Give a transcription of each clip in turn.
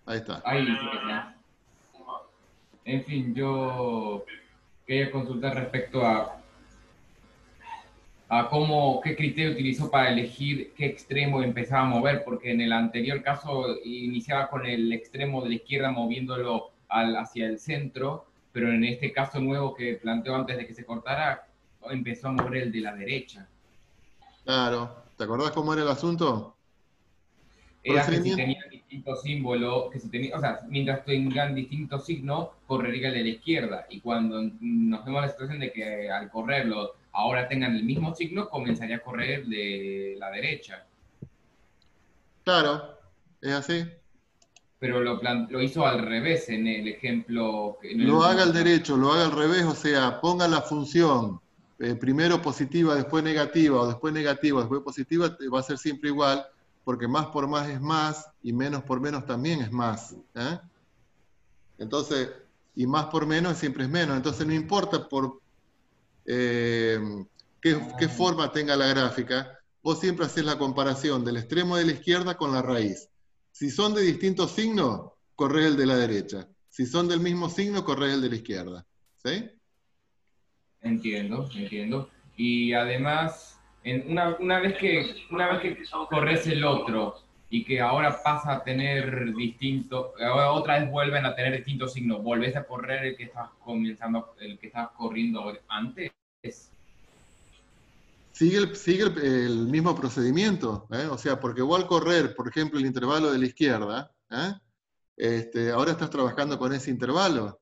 Ahí está. Ahí dice que sí. En fin, yo quería consultar respecto a cómo, qué criterio utilizó para elegir qué extremo empezaba a mover, porque en el anterior caso iniciaba con el extremo de la izquierda moviéndolo hacia el centro, pero en este caso nuevo que planteó antes de que se cortara, empezó a mover el de la derecha. Claro. ¿Te acordás cómo era el asunto? Era que si Procedimiento. tenían distintos símbolos, que si tenía, o sea, mientras tengan distintos signos, correría el de la izquierda. Y cuando nos vemos la situación de que al correrlo ahora tengan el mismo signo, comenzaría a correr el de la derecha. Claro. Es así. Pero lo hizo al revés en el ejemplo, en el Lo haga último que al planteó. derecho, lo haga al revés, o sea, ponga la función primero positiva, después negativa, o después negativa, después positiva, va a ser siempre igual, porque más por más es más y menos por menos también es más. ¿Eh? Entonces, y más por menos siempre es menos. Entonces, no importa por eh, qué Ah, forma tenga la gráfica, vos siempre haces la comparación del extremo de la izquierda con la raíz. Si son de distintos signos, corre el de la derecha. Si son del mismo signo, corre el de la izquierda. ¿Sí? entiendo, entiendo. Y además, una vez que corres el otro y que ahora pasa a tener distinto, ahora otra vez vuelven a tener distintos signos, volvés a correr el que estabas comenzando, el que estabas corriendo antes. Sigue el mismo procedimiento. O sea, porque vos al correr, por ejemplo, el intervalo de la izquierda, ahora estás trabajando con ese intervalo.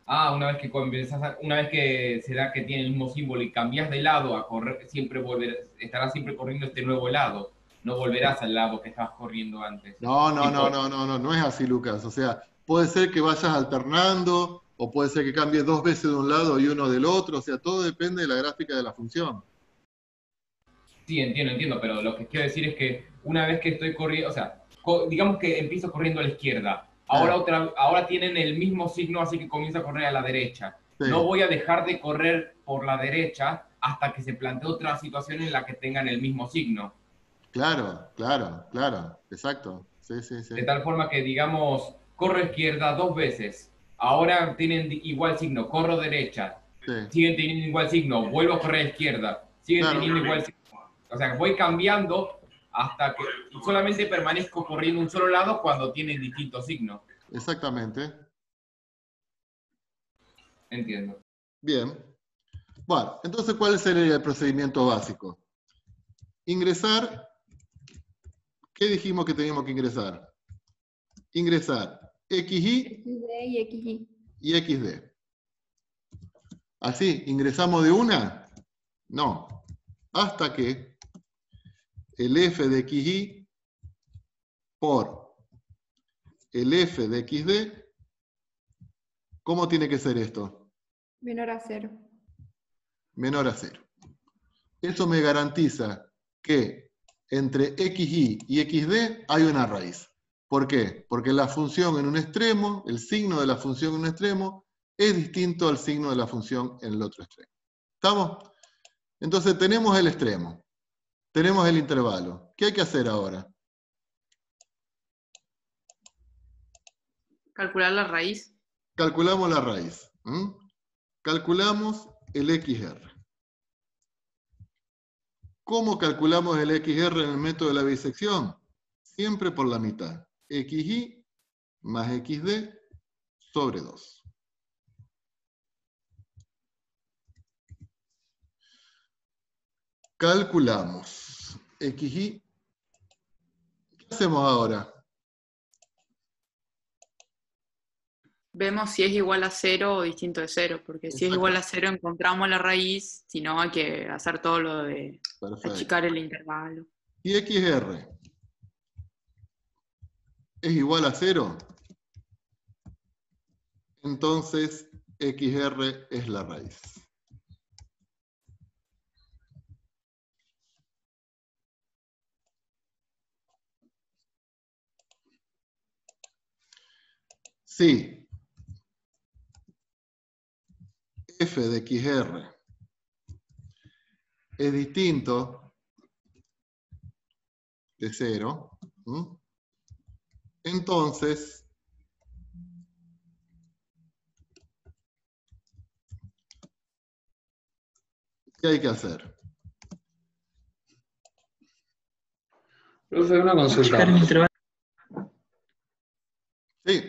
Ah, una vez que se da que tiene el mismo símbolo y cambias de lado a correr, estarás siempre corriendo este nuevo lado. No volverás al lado que estabas corriendo antes. No, no, no, Tipo, no, no, no, no es así, Lucas. O sea, puede ser que vayas alternando o puede ser que cambies dos veces de un lado y uno del otro. O sea, todo depende de la gráfica de la función. sí, entiendo, entiendo, pero lo que quiero decir es que una vez que estoy corriendo, o sea, digamos que empiezo corriendo a la izquierda, Eh, ahora tienen el mismo signo, así que comienzo a correr a la derecha. sí, No voy a dejar de correr por la derecha hasta que se plantee otra situación en la que tengan el mismo signo. claro, claro, claro, exacto. Sí, sí, sí. De tal forma que, digamos, corro izquierda dos veces, ahora tienen igual signo, corro derecha, Sí, siguen teniendo igual signo, vuelvo a correr a izquierda, siguen claro, teniendo igual signo. O sea, voy cambiando hasta que solamente permanezco corriendo un solo lado cuando tienen distintos signos. exactamente. Entiendo. Bien. Bueno, entonces, ¿cuál sería el procedimiento básico? Ingresar, ¿qué dijimos que teníamos que ingresar? Ingresar XY XD y XY. y XD. ¿Así? ¿Ingresamos de una? No. Hasta que el F de XY por el F de XD, ¿cómo tiene que ser esto? Menor a 0. Menor a 0. Eso me garantiza que entre XY y XD hay una raíz. ¿Por qué? Porque la función en un extremo, el signo de la función en un extremo, es distinto al signo de la función en el otro extremo. ¿Estamos? Entonces tenemos el extremo, tenemos el intervalo. ¿Qué hay que hacer ahora? Calcular la raíz. Calculamos la raíz. Calculamos el XR. ¿Cómo calculamos el XR en el método de la bisección? Siempre por la mitad. XY más XD sobre 2. Calculamos XY. ¿Qué hacemos ahora? Vemos si es igual a 0 o distinto de 0, porque si es igual a Exacto. 0 encontramos la raíz, si no hay que hacer todo lo de Perfecto. achicar el intervalo. ¿Y XR es igual a 0? Entonces XR es la raíz. Sí, F de XR es distinto de 0, Entonces, ¿qué hay que hacer? Profe, una consulta. Sí,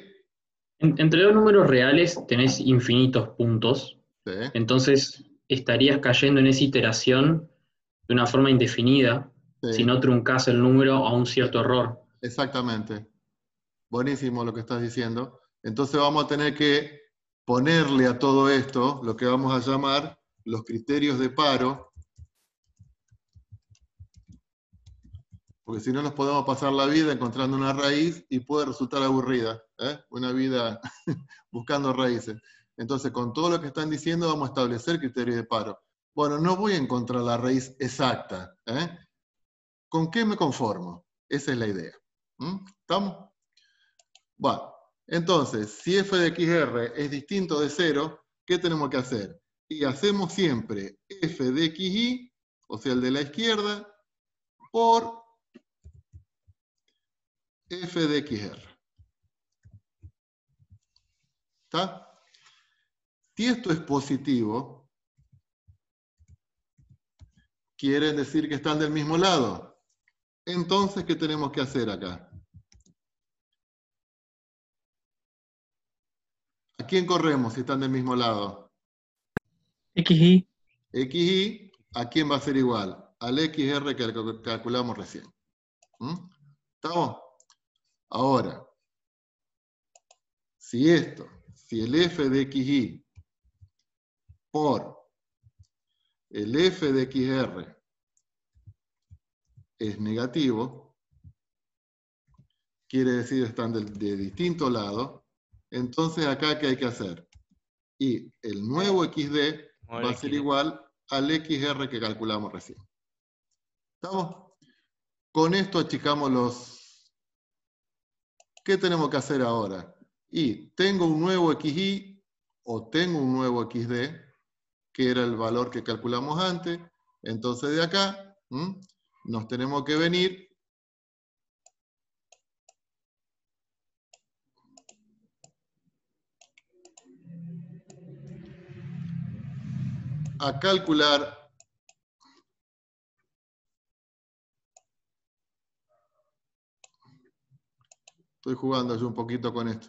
Entre dos números reales tenés infinitos puntos, sí, entonces estarías cayendo en esa iteración de una forma indefinida sí, si no truncás el número a un cierto error. exactamente. Buenísimo lo que estás diciendo. Entonces vamos a tener que ponerle a todo esto lo que vamos a llamar los criterios de paro, porque si no nos podemos pasar la vida encontrando una raíz y puede resultar aburrida, ¿eh? Una vida buscando raíces. Entonces, con todo lo que están diciendo, vamos a establecer criterios de paro. Bueno, no voy a encontrar la raíz exacta, ¿eh? ¿Con qué me conformo? Esa es la idea. ¿Estamos? Bueno, entonces, si f de xr es distinto de 0, ¿qué tenemos que hacer? Y hacemos siempre f de xy, o sea, el de la izquierda, por f de xr. ¿Está? Si esto es positivo, quiere decir que están del mismo lado. Entonces, ¿qué tenemos que hacer acá? ¿A quién corremos si están del mismo lado? XY. XY, ¿a quién va a ser igual? Al XR que calculamos recién. ¿Estamos? Ahora, si el f de XY por el f de XR es negativo, quiere decir están de distinto lado, entonces acá ¿qué hay que hacer? Y el nuevo XD va a ser igual al XR que calculamos recién. ¿Estamos? Con esto achicamos los... ¿Qué tenemos que hacer ahora? Y tengo un nuevo XY o tengo un nuevo XD, que era el valor que calculamos antes. Entonces de acá nos tenemos que venir a calcular estoy jugando yo un poquito con esto.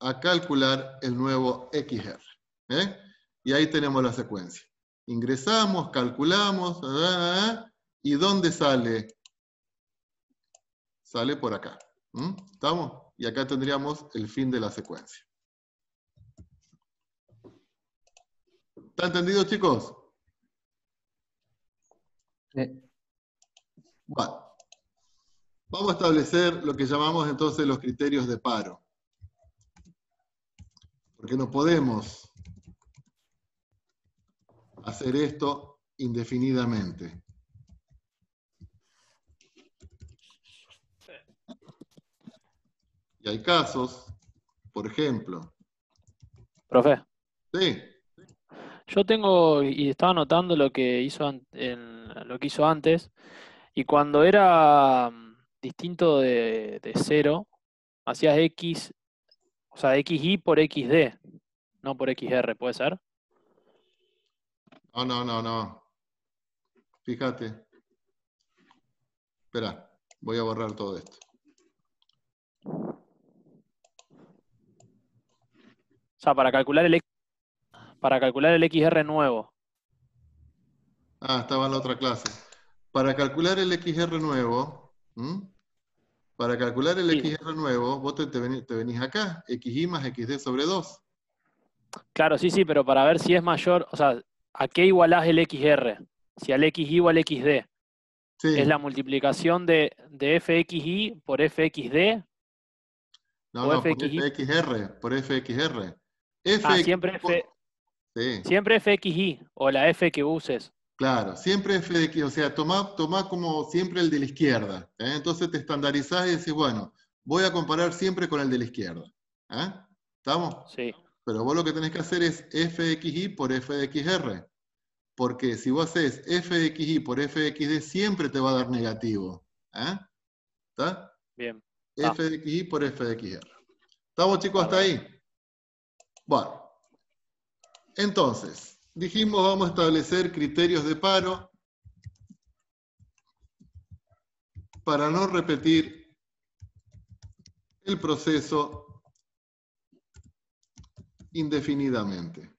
A calcular el nuevo XR. Y ahí tenemos la secuencia. Ingresamos, calculamos, ¿y dónde sale? Sale por acá. ¿Estamos? Y acá tendríamos el fin de la secuencia. ¿Está entendido, chicos? Bueno. Vamos a establecer lo que llamamos entonces los criterios de paro. Porque no podemos hacer esto indefinidamente. Y hay casos, por ejemplo. Profe, Sí, yo tengo y estaba anotando lo que hizo lo que hizo antes, y cuando era distinto de 0, hacías X, o sea, XY por XD, no por XR, ¿puede ser? no. Fíjate. Espera, voy a borrar todo esto. O sea, para calcular el XR nuevo. Ah, estaba en la otra clase. Para calcular el XR nuevo, Sí. XR nuevo, vos te venís acá, XY más XD sobre 2. Claro, sí, pero para ver si es mayor, o sea, ¿a qué igualás el XR? Si al XY o al XD. Sí. ¿Es la multiplicación de FXY por FXD? No, ¿O por FXY? FXR. Sí, Siempre FXY, o la F que uses. claro, siempre f de x, o sea, tomá como siempre el de la izquierda. Entonces te estandarizás y decís, bueno, voy a comparar siempre con el de la izquierda. ¿Estamos? Sí. Pero vos lo que tenés que hacer es f de xy por f de xr. Porque si vos haces f de xy por f de xd, siempre te va a dar negativo. ¿Está? Bien. F de XY por F de XR. ¿Estamos, chicos, hasta ahí? Bueno. Entonces, dijimos vamos a establecer criterios de paro para no repetir el proceso indefinidamente.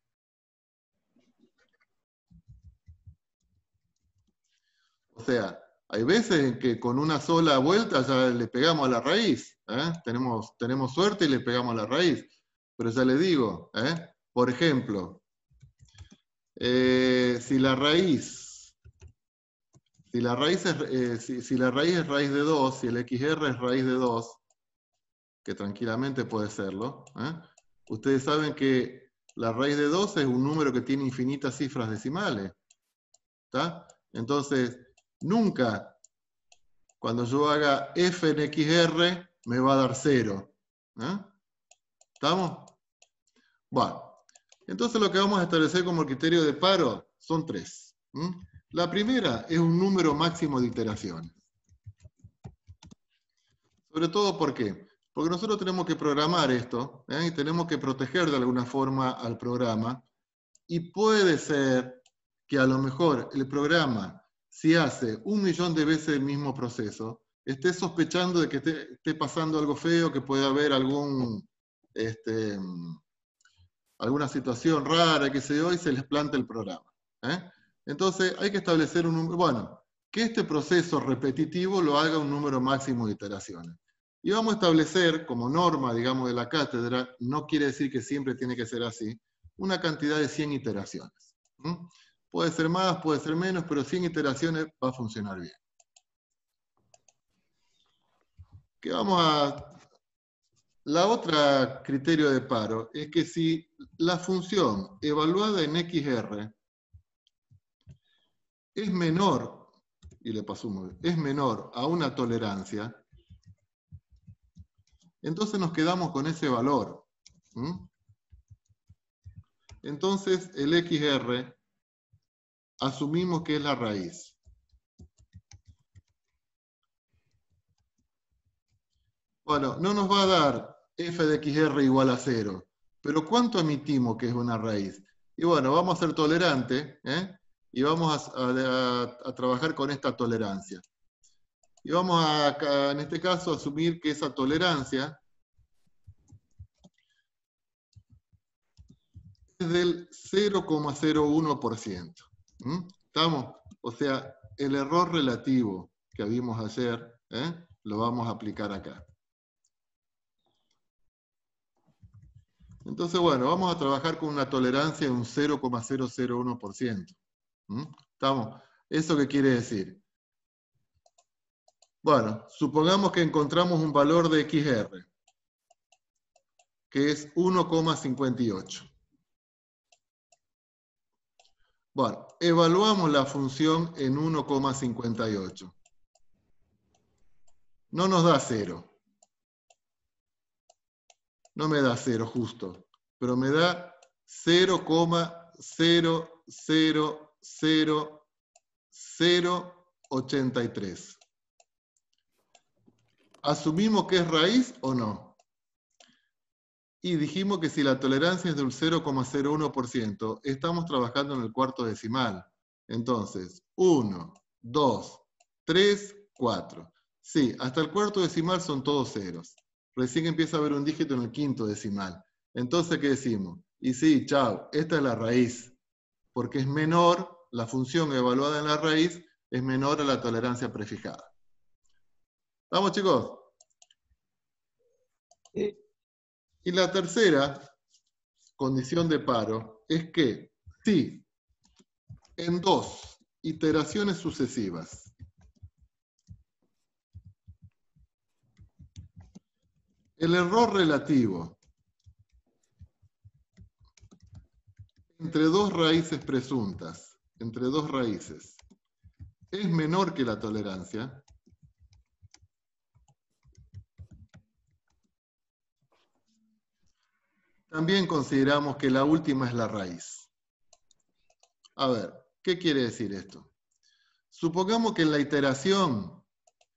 O sea, hay veces en que con una sola vuelta ya le pegamos a la raíz. Tenemos suerte y le pegamos a la raíz. Pero ya le digo, por ejemplo, si la raíz es raíz de 2, si el XR es raíz de 2, que tranquilamente puede serlo, ustedes saben que la raíz de 2 es un número que tiene infinitas cifras decimales. ¿Está? Entonces, nunca cuando yo haga f en XR me va a dar 0. ¿Estamos? Bueno, entonces lo que vamos a establecer como criterio de paro son 3. La primera es un número máximo de iteraciones. Sobre todo, ¿por qué? Porque nosotros tenemos que programar esto, y tenemos que proteger de alguna forma al programa, y puede ser que a lo mejor el programa, si hace 1.000.000 de veces el mismo proceso, esté sospechando de que esté pasando algo feo, que puede haber alguna situación rara, que se dio, y se les planta el programa. Entonces hay que establecer un número, bueno, que este proceso repetitivo lo haga un número máximo de iteraciones. Y vamos a establecer como norma, digamos, de la cátedra, no quiere decir que siempre tiene que ser así, una cantidad de 100 iteraciones. Puede ser más, puede ser menos, pero 100 iteraciones va a funcionar bien. ¿Qué vamos a...? La otra criterio de paro es que si la función evaluada en XR es menor, y le pasó es menor a una tolerancia, entonces nos quedamos con ese valor. Entonces el XR asumimos que es la raíz. Bueno, no nos va a dar f de XR igual a 0, pero ¿cuánto admitimos que es una raíz? Y bueno, vamos a ser tolerantes, y vamos a trabajar con esta tolerancia. Y vamos a, en este caso, asumir que esa tolerancia es del 0,01%. ¿Estamos? O sea, el error relativo que vimos ayer, lo vamos a aplicar acá. Entonces, bueno, vamos a trabajar con una tolerancia de un 0,001%. ¿Estamos? ¿Eso qué quiere decir? Bueno, supongamos que encontramos un valor de XR, que es 1,58. Bueno, evaluamos la función en 1,58. No nos da 0. No me da 0 justo, pero me da 0,0000083. ¿Asumimos que es raíz o no? Y dijimos que si la tolerancia es del 0,01%, estamos trabajando en el cuarto decimal. Entonces, 1, 2, 3, 4. Sí, hasta el cuarto decimal son todos ceros. Recién empieza a haber un dígito en el quinto decimal. Entonces, ¿qué decimos? Y sí, chao, esta es la raíz. Porque es menor, la función evaluada en la raíz es menor a la tolerancia prefijada. ¿Vamos, chicos? Sí. Y la tercera condición de paro es que si en 2 iteraciones sucesivas el error relativo entre 2 raíces presuntas, entre 2 raíces, es menor que la tolerancia, también consideramos que la última es la raíz. A ver, ¿qué quiere decir esto? Supongamos que en la iteración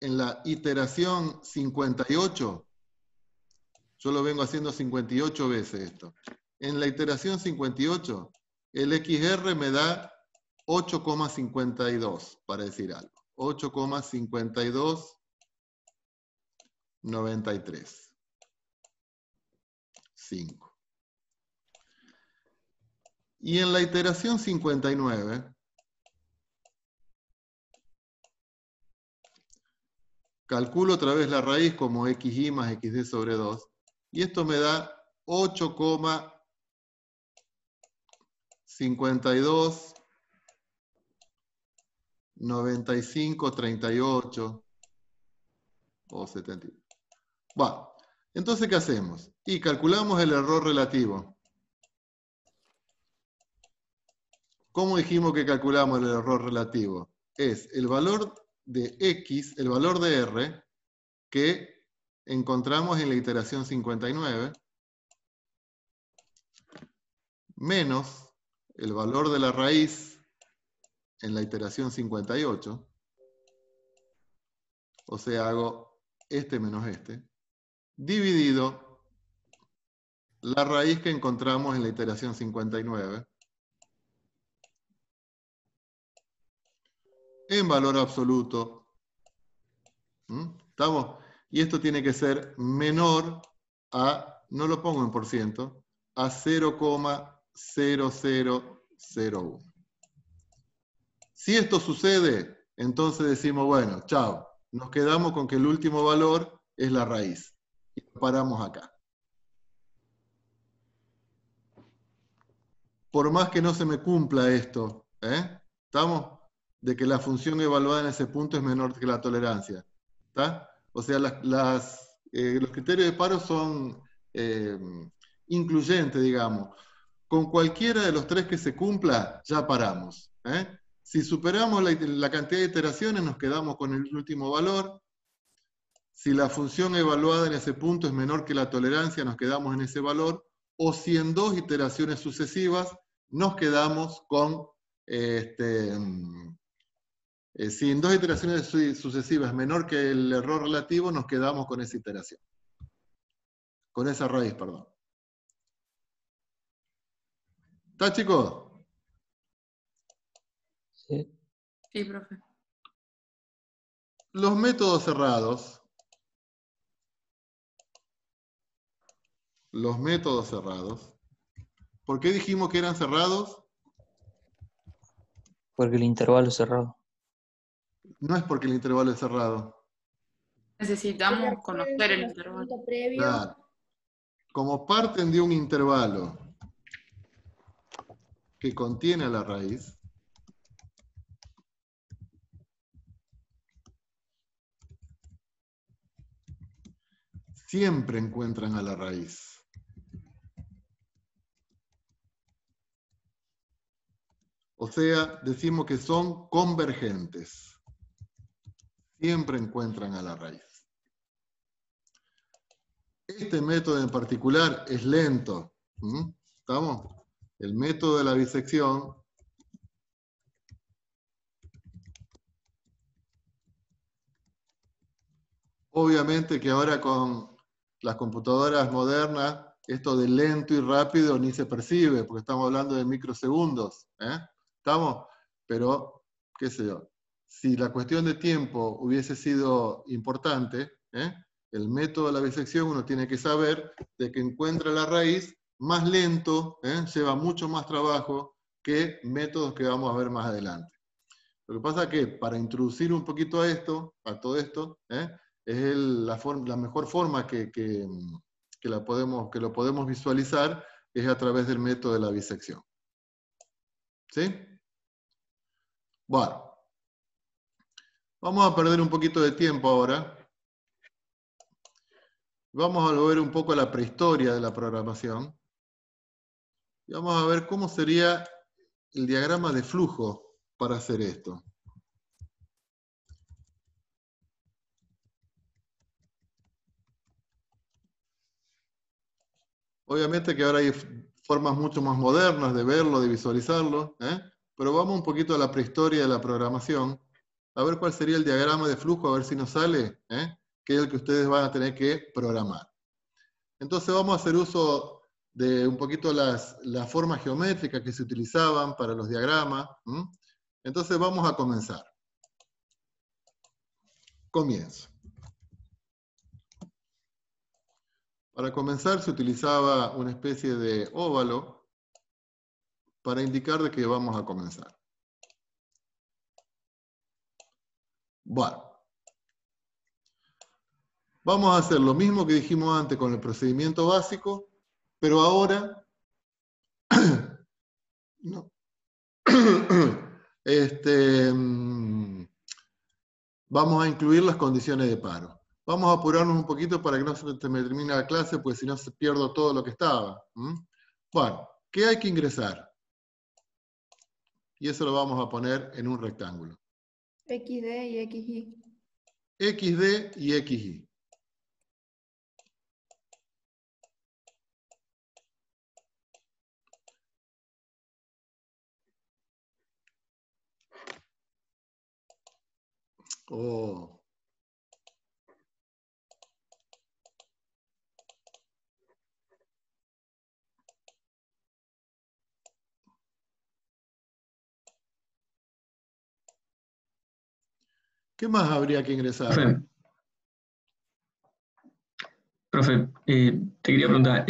en la iteración 58, yo lo vengo haciendo 58 veces esto. En la iteración 58, el XR me da 8,52, para decir algo. 8,5293. 5. Y en la iteración 59, calculo otra vez la raíz como xy más xd sobre 2, y esto me da 8,52, 95, 38 o 70. Bueno, entonces, ¿qué hacemos? Y calculamos el error relativo. ¿Cómo dijimos que calculamos el error relativo? Es el valor de x, el valor de r, que encontramos en la iteración 59, menos el valor de la raíz en la iteración 58. O sea, hago este menos este, dividido la raíz que encontramos en la iteración 59 en valor absoluto. ¿Estamos? Y esto tiene que ser menor a, no lo pongo en por ciento, a 0,0001. Si esto sucede, entonces decimos, bueno, chao, nos quedamos con que el último valor es la raíz. Y paramos acá. Por más que no se me cumpla esto, ¿estamos? De que la función evaluada en ese punto es menor que la tolerancia. ¿Está? O sea, los criterios de paro son incluyentes, digamos. Con cualquiera de los tres que se cumpla, ya paramos. Si superamos la cantidad de iteraciones, nos quedamos con el último valor. Si la función evaluada en ese punto es menor que la tolerancia, nos quedamos en ese valor. O si en dos iteraciones sucesivas, nos quedamos con si en dos iteraciones sucesivas es menor que el error relativo, nos quedamos con esa iteración. Con esa raíz, perdón. ¿Está, chicos? Sí. Sí, profe. Los métodos cerrados. Los métodos cerrados. ¿Por qué dijimos que eran cerrados? Porque el intervalo es cerrado. No es porque el intervalo es cerrado. Necesitamos conocer el intervalo. Previo. Claro. Como parten de un intervalo que contiene a la raíz, siempre encuentran a la raíz. O sea, decimos que son convergentes. Siempre encuentran a la raíz. Este método en particular es lento. ¿Estamos? El método de la bisección obviamente que ahora con las computadoras modernas, esto de lento y rápido ni se percibe, porque estamos hablando de microsegundos. ¿Estamos? Pero, qué sé yo, si la cuestión de tiempo hubiese sido importante, el método de la bisección uno tiene que saber de que encuentra la raíz más lento, lleva mucho más trabajo que métodos que vamos a ver más adelante. Lo que pasa es que para introducir un poquito a todo esto, es la mejor forma que lo podemos visualizar es a través del método de la bisección. ¿Sí? Bueno. Vamos a perder un poquito de tiempo ahora. Vamos a volver un poco a la prehistoria de la programación. Y vamos a ver cómo sería el diagrama de flujo para hacer esto. Obviamente que ahora hay formas mucho más modernas de verlo, de visualizarlo, pero vamos un poquito a la prehistoria de la programación. a ver cuál sería el diagrama de flujo, a ver si nos sale, que es el que ustedes van a tener que programar. Entonces vamos a hacer uso de un poquito las formas geométricas que se utilizaban para los diagramas. Entonces vamos a comenzar. Comienzo. Para comenzar se utilizaba una especie de óvalo para indicar de que vamos a comenzar. Bueno. Vamos a hacer lo mismo que dijimos antes con el procedimiento básico, pero ahora no. Vamos a incluir las condiciones de paro. Vamos a apurarnos un poquito para que no se me termine la clase, pues si no se pierdo todo lo que estaba. Bueno, ¿qué hay que ingresar? Y eso lo vamos a poner en un rectángulo. XD y XY. XD y XY. Oh. ¿Qué más habría que ingresar? Profe, te quería preguntar,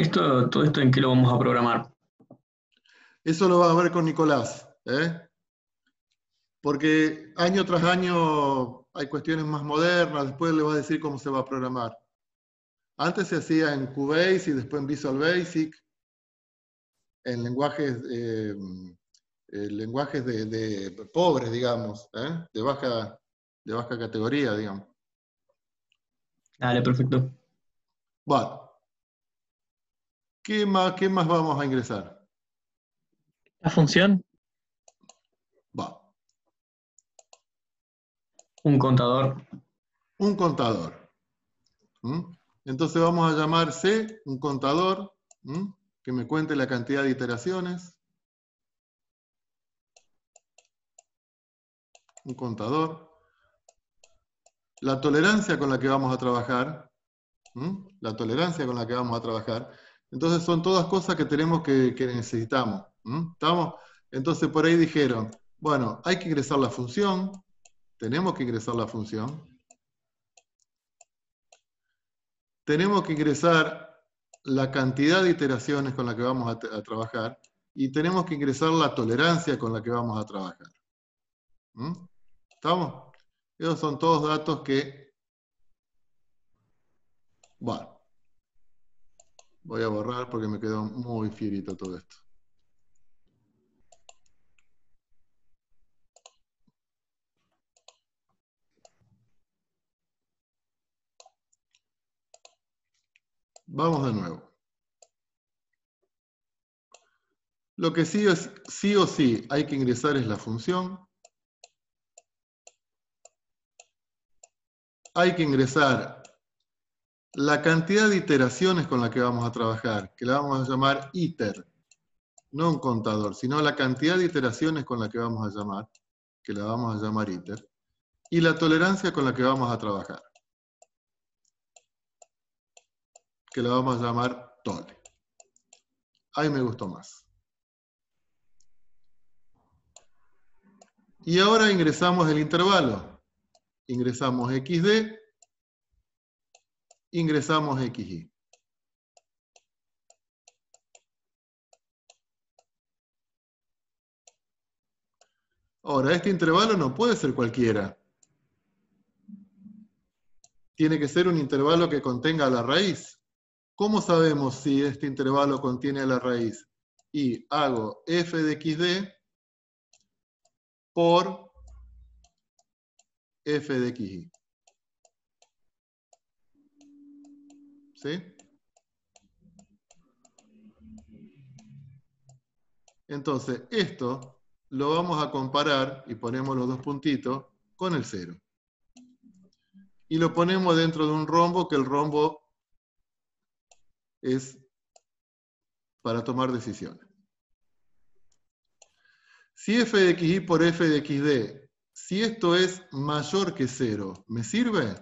todo esto en qué lo vamos a programar? Eso lo vas a ver con Nicolás, porque año tras año hay cuestiones más modernas, después le va a decir cómo se va a programar. Antes se hacía en QBase y después en Visual Basic, en lenguajes de pobres, digamos, de baja categoría, digamos. Dale, perfecto. Bueno, ¿qué más vamos a ingresar? ¿La función? Va. Un contador. Un contador. Entonces vamos a llamar C, un contador, que me cuente la cantidad de iteraciones. Un contador. La tolerancia con la que vamos a trabajar. La tolerancia con la que vamos a trabajar. Entonces son todas cosas que tenemos que necesitamos. ¿Estamos? Entonces por ahí dijeron, bueno, hay que ingresar la función. Tenemos que ingresar la función. Tenemos que ingresar la cantidad de iteraciones con la que vamos a trabajar y tenemos que ingresar la tolerancia con la que vamos a trabajar. ¿Estamos? Esos son todos datos que... Bueno, voy a borrar porque me quedó muy fierito todo esto. Vamos de nuevo. Lo que sí o sí hay que ingresar es la función. Hay que ingresar la cantidad de iteraciones con la que vamos a trabajar, que la vamos a llamar iter. No un contador, sino la cantidad de iteraciones con la que vamos a llamar, que la vamos a llamar iter. Y la tolerancia con la que vamos a trabajar, que la vamos a llamar tole. Ahí me gustó más. Y ahora ingresamos el intervalo. Ingresamos XD, ingresamos XY. Ahora, este intervalo no puede ser cualquiera. Tiene que ser un intervalo que contenga la raíz. ¿Cómo sabemos si este intervalo contiene la raíz? Y hago f de xd por f de xy. ¿Sí? Entonces, esto lo vamos a comparar, y ponemos los dos puntitos, con el 0. Y lo ponemos dentro de un rombo, que el rombo es para tomar decisiones. Si f de xy por f de xd si esto es mayor que 0, ¿me sirve?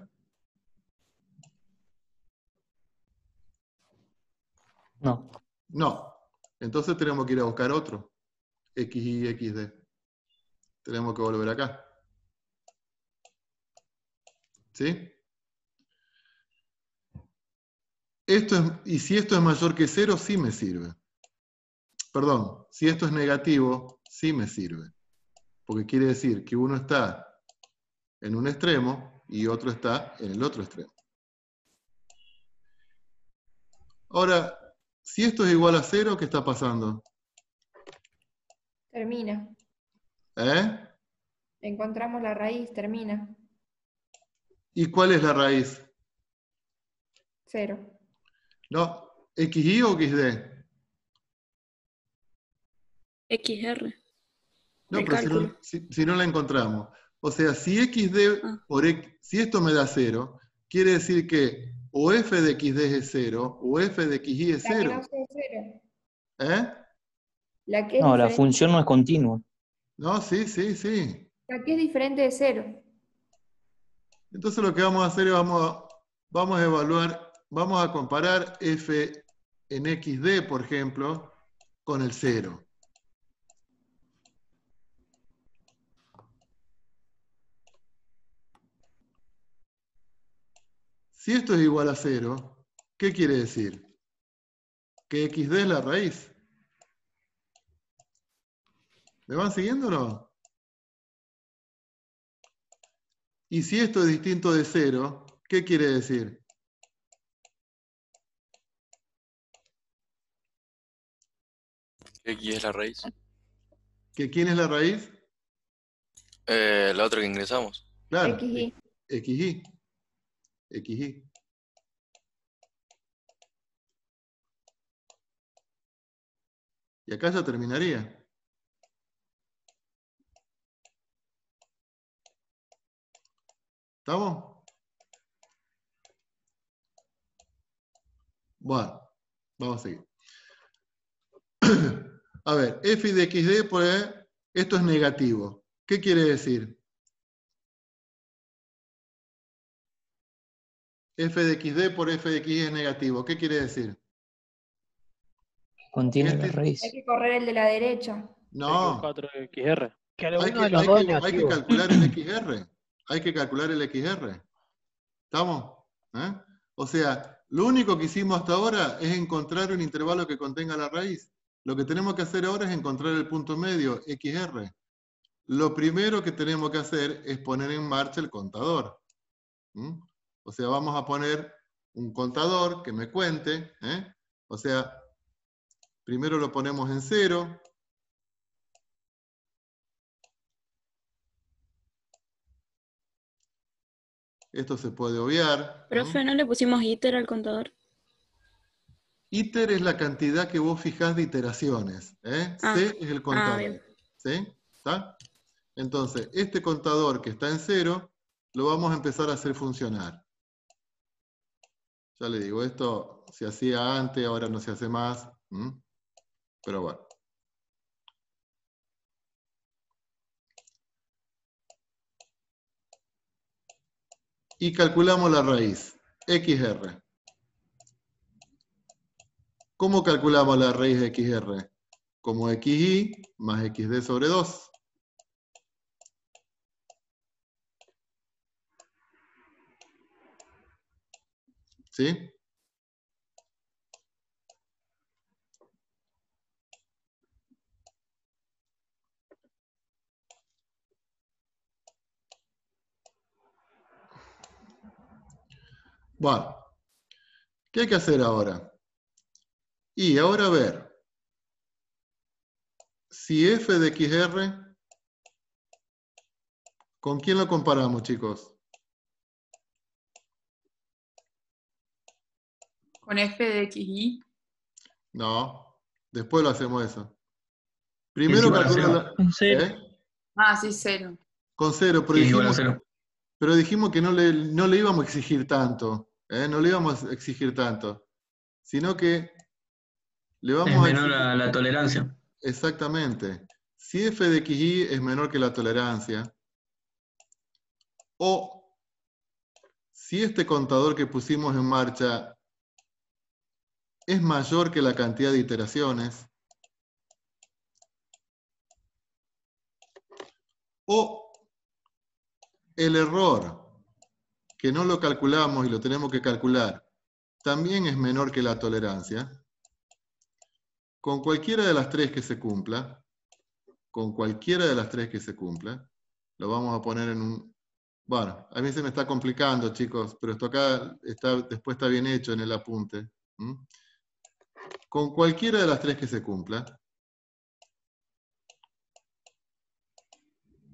No. No. Entonces tenemos que ir a buscar otro. XY y XD. Tenemos que volver acá. ¿Sí? Y si esto es mayor que 0, sí me sirve. Perdón, si esto es negativo, sí me sirve. Porque quiere decir que uno está en un extremo y otro está en el otro extremo. Ahora, si esto es igual a 0, ¿qué está pasando? Termina. ¿Eh? Encontramos la raíz, termina. ¿Y cuál es la raíz? 0. No, ¿XY o XD? XR. No, El pero cálculo. si no la encontramos. O sea, si XD Ah. por X, si esto me da 0, quiere decir que o f de XD es 0 o f de XY es La que 0. no sea 0. ¿Eh? La que es No, la diferente. función no es continua. No, sí, sí, sí. La que es diferente de 0. Entonces lo que vamos a hacer es vamos a evaluar, vamos a comparar f en XD, por ejemplo, con el 0. Si esto es igual a 0, ¿qué quiere decir? Que XD es la raíz. ¿Me van siguiendo o no? Y si esto es distinto de 0, ¿qué quiere decir? X es la raíz. ¿Que quién es la raíz? La otra que ingresamos. Claro. XY. XY. XY. Y acá ya terminaría. ¿Estamos? Bueno, vamos a seguir. A ver, f de xd, pues, esto es negativo. ¿Qué quiere decir? F de xd por f de xy es negativo. ¿Qué quiere decir? Contiene la raíz. Hay que correr el de la derecha. No, 4XR. Que hay que calcular el XR. Hay que calcular el XR. ¿Estamos? ¿Eh? O sea, lo único que hicimos hasta ahora es encontrar un intervalo que contenga la raíz. Lo que tenemos que hacer ahora es encontrar el punto medio, XR. Lo primero que tenemos que hacer es poner en marcha el contador. ¿Mm? O sea, vamos a poner un contador que me cuente. O sea, primero lo ponemos en 0. Esto se puede obviar. Profe, ¿no le pusimos iter al contador? Iter es la cantidad que vos fijás de iteraciones. Ah. C es el contador. Bien. ¿Sí? ¿Está? Entonces, este contador que está en 0, lo vamos a empezar a hacer funcionar. Ya le digo, esto se hacía antes, ahora no se hace más. Pero bueno. Y calculamos la raíz, XR. ¿Cómo calculamos la raíz de XR? Como XY más XD sobre 2. ¿Sí? Bueno, ¿qué hay que hacer ahora? Y ahora a ver, si f de XR, ¿con quién lo comparamos, chicos? Con f de xy. No, después lo hacemos eso. Es Primero igual a calculamos Un 0. Ah, sí, 0. con 0, pero Sí, igual a dijimos, 0. pero dijimos que no le íbamos a exigir tanto. No le íbamos a exigir tanto. Sino que le vamos Es a menor exigir. a la tolerancia. Exactamente. Si f de xy es menor que la tolerancia, O si este contador que pusimos en marcha es mayor que la cantidad de iteraciones, o el error que no lo calculamos y lo tenemos que calcular también es menor que la tolerancia, con cualquiera de las tres que se cumpla, lo vamos a poner en un... Bueno, a mí se me está complicando, chicos, pero esto acá después está bien hecho en el apunte. Con cualquiera de las tres que se cumpla,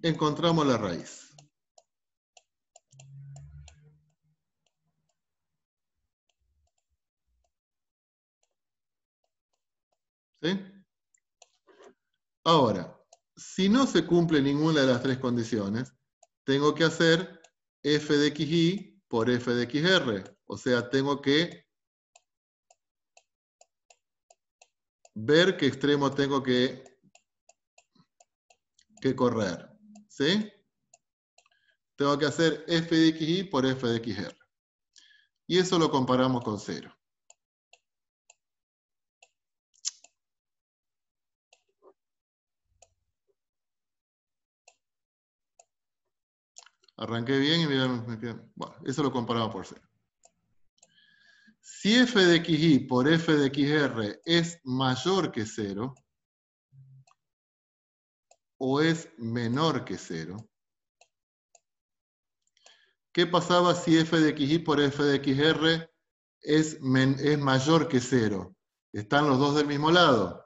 encontramos la raíz. ¿Sí? Ahora, si no se cumple ninguna de las tres condiciones, tengo que hacer f de xy por f de xr. O sea, tengo que ver qué extremo tengo que correr. ¿Sí? Tengo que hacer f de xy por f de xr. Y eso lo comparamos con 0. Arranqué bien y bueno, eso lo comparamos por 0. Si f de xy por f de xr es mayor que 0 o es menor que 0, ¿qué pasaba si f de xy por f de xr es mayor que 0? Están los dos del mismo lado.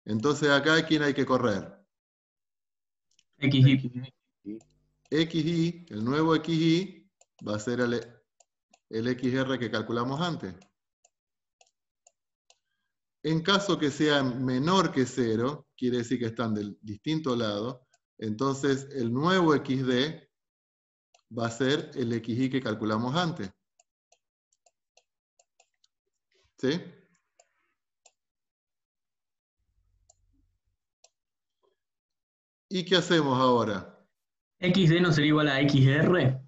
Entonces acá, ¿quién hay que correr? XY. XY, el nuevo XY, va a ser el XR que calculamos antes. En caso que sea menor que 0, quiere decir que están del distinto lado, entonces el nuevo XD va a ser el XY que calculamos antes. ¿Sí? ¿Y qué hacemos ahora? XD no sería igual a XR.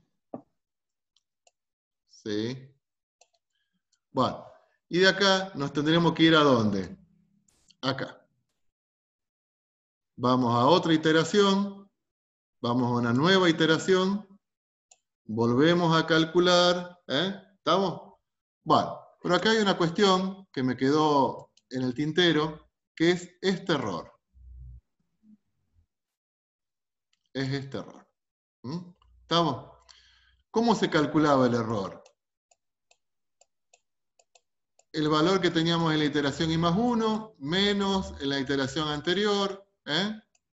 ¿Sí? Bueno, y de acá nos tendremos que ir ¿a dónde? Acá. Vamos a otra iteración, vamos a una nueva iteración, volvemos a calcular, ¿estamos? Bueno, pero acá hay una cuestión que me quedó en el tintero, que es este error. Es este error. ¿Estamos? ¿Cómo se calculaba el error? El valor que teníamos en la iteración i más 1, menos en la iteración anterior,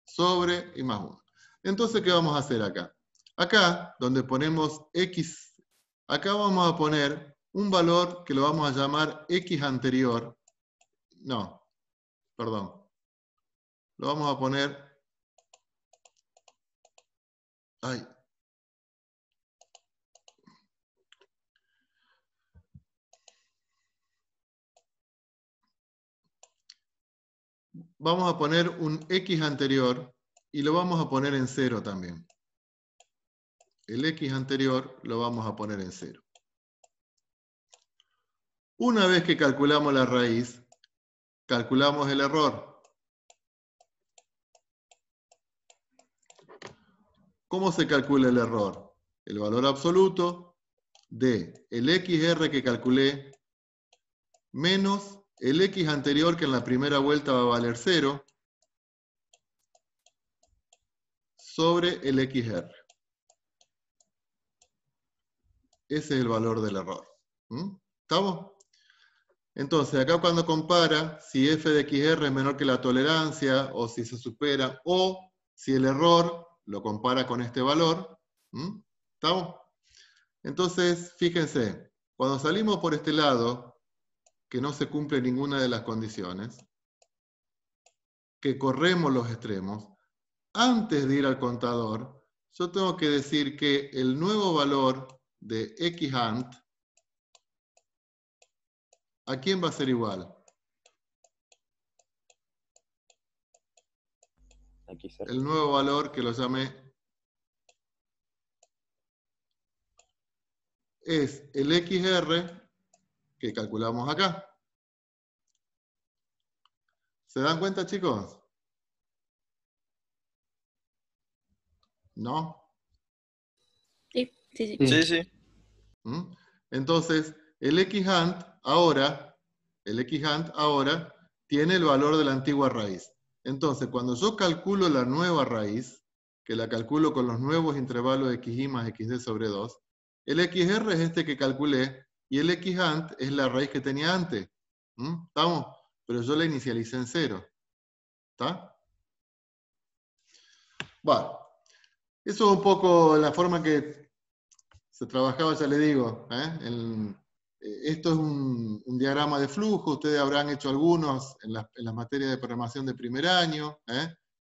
sobre i más 1. Entonces, ¿qué vamos a hacer acá? Acá, donde ponemos x, acá vamos a poner un valor que lo vamos a llamar x anterior. No, perdón. Lo vamos a poner... Ay. Vamos a poner un x anterior y lo vamos a poner en 0 también. El x anterior lo vamos a poner en 0. Una vez que calculamos la raíz, calculamos el error. ¿Cómo se calcula el error? El valor absoluto de el XR que calculé menos el X anterior, que en la primera vuelta va a valer 0, sobre el XR. Ese es el valor del error. ¿Estamos? Entonces, acá cuando compara si f de XR es menor que la tolerancia, o si se supera, o si el error lo compara con este valor. ¿Estamos? Entonces, fíjense, cuando salimos por este lado, que no se cumple ninguna de las condiciones, que corremos los extremos, antes de ir al contador, yo tengo que decir que el nuevo valor de xant, ¿a quién va a ser igual? El nuevo valor que lo llamé es el XR que calculamos acá. ¿Se dan cuenta, chicos? ¿No? Sí, sí, sí. Sí. Sí, sí. ¿Mm? Entonces, el Xant ahora tiene el valor de la antigua raíz. Entonces, cuando yo calculo la nueva raíz, que la calculo con los nuevos intervalos de xy más xd sobre 2, el XR es este que calculé y el Xant es la raíz que tenía antes. ¿Mm? ¿Estamos? Pero yo la inicialicé en 0. ¿Está? Bueno, eso es un poco la forma que se trabajaba, ya le digo. Esto es un diagrama de flujo, ustedes habrán hecho algunos en las materias de programación de primer año.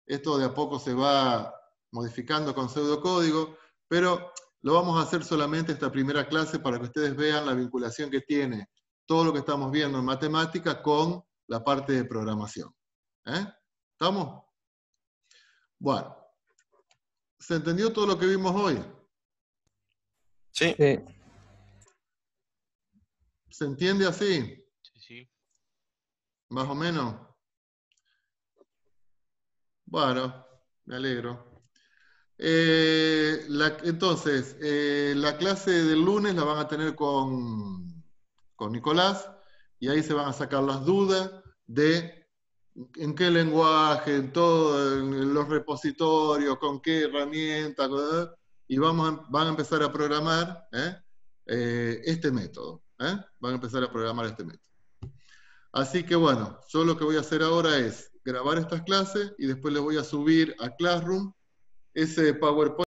Esto de a poco se va modificando con pseudocódigo, pero lo vamos a hacer solamente esta primera clase para que ustedes vean la vinculación que tiene todo lo que estamos viendo en matemática con la parte de programación. ¿Estamos? Bueno, ¿se entendió todo lo que vimos hoy? Sí. Sí. ¿Se entiende así? Sí, sí. Más o menos. Bueno, me alegro. Entonces, la clase del lunes la van a tener con Nicolás y ahí se van a sacar las dudas de en qué lenguaje, en todo, en los repositorios, con qué herramienta, y van a empezar a programar este método. Van a empezar a programar este método. Así que bueno, yo lo que voy a hacer ahora es grabar estas clases y después les voy a subir a Classroom ese PowerPoint